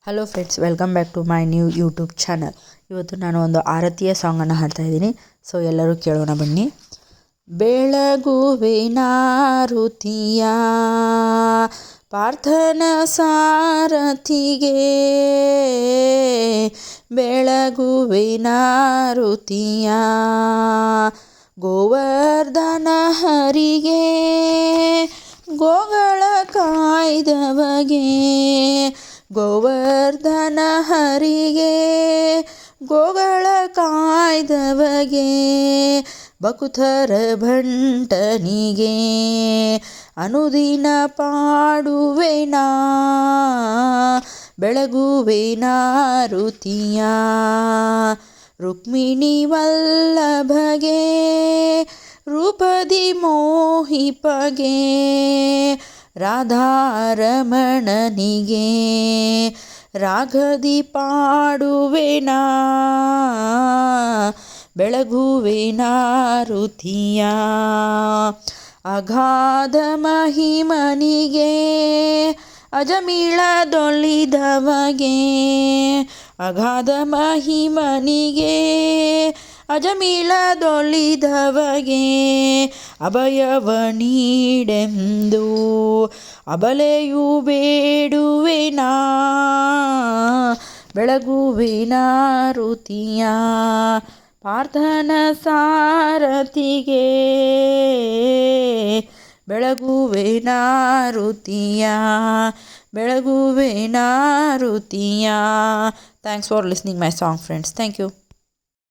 Hello friends, welcome back to my new YouTube channel. ಇವತ್ತು ನಾನು ಒಂದು ಆರತಿಯ ಸಾಂಗನ್ನು ಹಾಡ್ತಾ ಇದ್ದೀನಿ. ಸೊ ಎಲ್ಲರೂ ಕೇಳೋಣ ಬನ್ನಿ. ಬೆಳಗುವಿನ ಋತಿಯ ಪಾರ್ಥನ ಸಾರಥಿಗೆ, ಬೆಳಗುವಿನ ಋತಿಯ ಗೋವರ್ಧನ ಹರಿಗೆ, ಗೋಗಳ ಕಾಯ್ದವಗೆ, ಗೋವರ್ಧನ ಹರಿಗೆ, ಗೋಗಳ ಕಾಯ್ದವಗೆ, ಬಕುಥರ ಭಂಟನಿಗೆ ಅನುದಿನ ಪಾಡುವೆನಾ, ಬೆಳಗುವೆನ ಋತಿಯ ರುಕ್ಮಿಣಿ ವಲ್ಲಭಗೆ, ರೂಪದಿ ಮೋಹಿಪಗೆ, ರಾಧಾರಮಣನಿಗೆ ರಾಗದಿ ಪಾಡುವೆನಾ, ಬೆಳಗುವೆನ ಋತಿಯ ಅಗಾಧ ಮಹಿಮನಿಗೆ, ಅಜಮಿಳದೊಲಿದವಗೆ, ಅಗಾಧ ಮಹಿಮನಿಗೆ, ಅಜಮಿಳದೊಲಿದವಗೆ, ಅಭಯವ ನೀಡೆಂದು ಅಬಲೆಯು ಬೇಡುವೆನಾ, ಬೆಳಗುವೆನ ಋತಿಯ ಪಾರ್ಥನ ಸಾರಥಿಗೆ, ಬೆಳಗುವೆನ ಋತಿಯ, ಬೆಳಗುವೆನ ಋತಿಯ. Thanks for listening my song friends. Thank you.